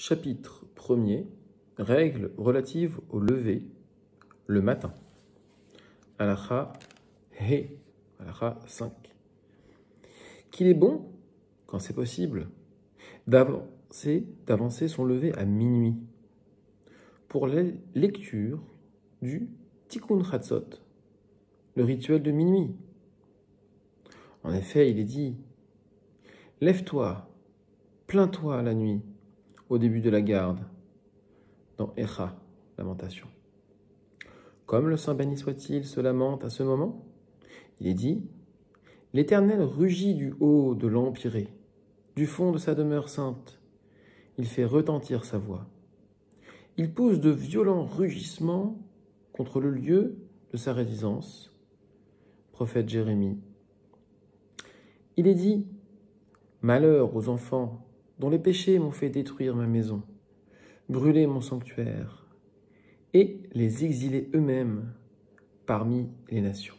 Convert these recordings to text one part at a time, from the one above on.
Chapitre 1er. Règles relatives au lever le matin. Halakha He, Halakha 5. Qu'il est bon, quand c'est possible, d'avancer son lever à minuit pour la lecture du Tikkun Chatzot, le rituel de minuit. En effet, il est dit « Lève-toi, plains-toi la nuit, au début de la garde » dans Echa, Lamentation. Comme le Saint béni soit-il se lamente à ce moment, il est dit « L'Éternel rugit du haut de l'empyrée, du fond de sa demeure sainte. Il fait retentir sa voix. Il pousse de violents rugissements contre le lieu de sa résidence. » Prophète Jérémie. Il est dit « Malheur aux enfants dont les péchés m'ont fait détruire ma maison, brûler mon sanctuaire, et les exiler eux-mêmes parmi les nations. »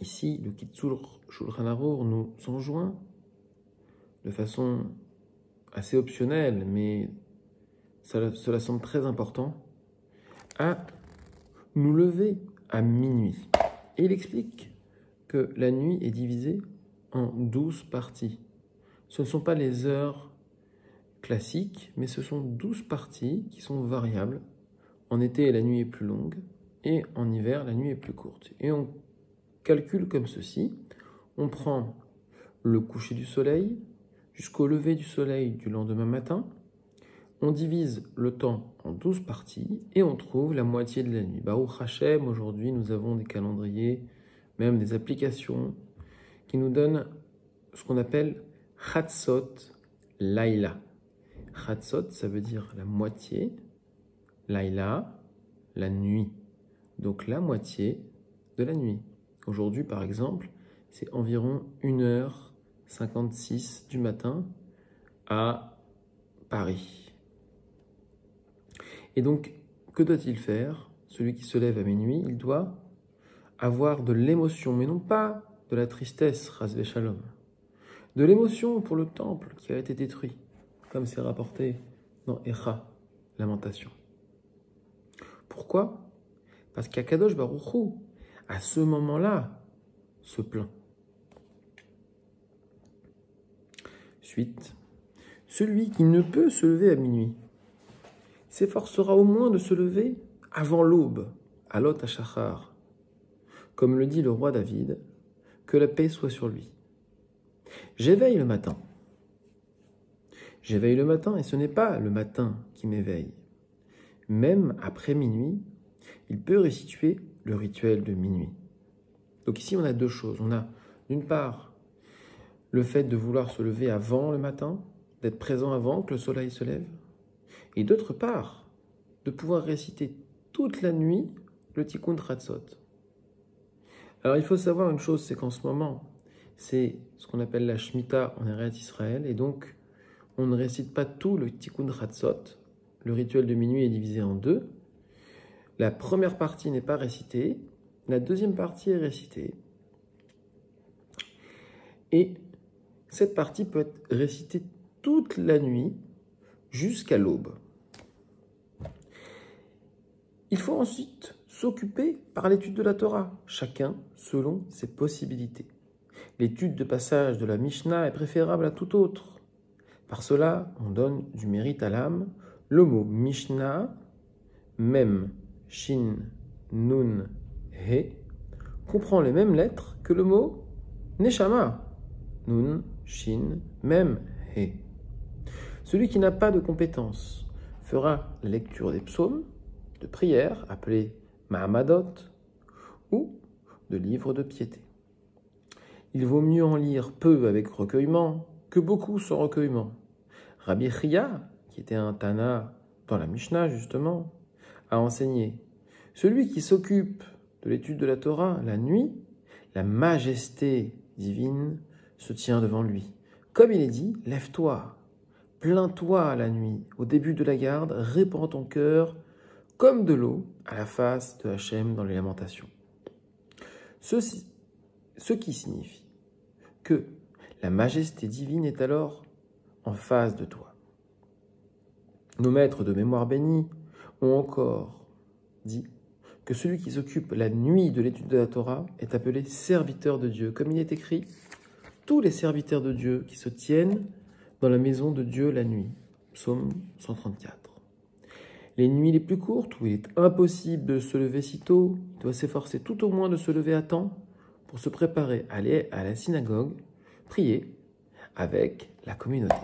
Ici, le Kitzur Shulchan Arour nous enjoint de façon assez optionnelle, mais cela semble très important, à nous lever à minuit. Et il explique que la nuit est divisée en 12 parties. Ce ne sont pas les heures classiques, mais ce sont 12 parties qui sont variables. En été, la nuit est plus longue, et en hiver, la nuit est plus courte. Et on calcule comme ceci. On prend le coucher du soleil jusqu'au lever du soleil du lendemain matin. On divise le temps en 12 parties et on trouve la moitié de la nuit. Baruch Hashem, aujourd'hui, nous avons des calendriers, même des applications qui nous donnent ce qu'on appelle Chatzot Laila. Chatzot, ça veut dire la moitié. Laila, la nuit. Donc la moitié de la nuit. Aujourd'hui, par exemple, c'est environ 1h56 du matin à Paris. Et donc, que doit-il faire? Celui qui se lève à minuit, il doit avoir de l'émotion, mais non pas de la tristesse, Ras Veshalom. De l'émotion pour le temple qui a été détruit, comme c'est rapporté dans Echa, Lamentation. Pourquoi? Parce qu'Akadosh Baruch Hu, à ce moment-là, se plaint. Suite. Celui qui ne peut se lever à minuit s'efforcera au moins de se lever avant l'aube, à Lot HaShachar. Comme le dit le roi David, que la paix soit sur lui. J'éveille le matin. J'éveille le matin et ce n'est pas le matin qui m'éveille. Même après minuit, il peut restituer le rituel de minuit. Donc ici, on a deux choses. On a d'une part le fait de vouloir se lever avant le matin, d'être présent avant que le soleil se lève, et d'autre part, de pouvoir réciter toute la nuit le Tikkun Chatzot. Alors il faut savoir une chose, c'est qu'en ce moment, c'est ce qu'on appelle la Shemitah en Eretz Israël, et donc on ne récite pas tout le Tikkun Chatzot. Le rituel de minuit est divisé en deux. La première partie n'est pas récitée, la deuxième partie est récitée. Et cette partie peut être récitée toute la nuit jusqu'à l'aube. Il faut ensuite s'occuper par l'étude de la Torah, chacun selon ses possibilités. L'étude de passage de la Mishnah est préférable à tout autre. Par cela, on donne du mérite à l'âme. Le mot Mishnah, Mem, Shin, Nun, He, comprend les mêmes lettres que le mot Neshama, Nun, Shin, Mem, He. Celui qui n'a pas de compétence fera la lecture des psaumes, de prières, appelés Mahamadot, ou de livres de piété. Il vaut mieux en lire peu avec recueillement que beaucoup sans recueillement. Rabbi Chia, qui était un Tana dans la Mishnah justement, a enseigné « Celui qui s'occupe de l'étude de la Torah la nuit, la majesté divine se tient devant lui. Comme il est dit, lève-toi, plains-toi la nuit, au début de la garde, répands ton cœur comme de l'eau à la face de Hachem dans les lamentations. » Ce qui signifie que la majesté divine est alors en face de toi. Nos maîtres de mémoire bénis ont encore dit que celui qui s'occupe la nuit de l'étude de la Torah est appelé serviteur de Dieu. Comme il est écrit, tous les serviteurs de Dieu qui se tiennent dans la maison de Dieu la nuit. Psaume 134. Les nuits les plus courtes, où il est impossible de se lever si tôt, il doit s'efforcer tout au moins de se lever à temps pour se préparer à aller à la synagogue, prier avec la communauté.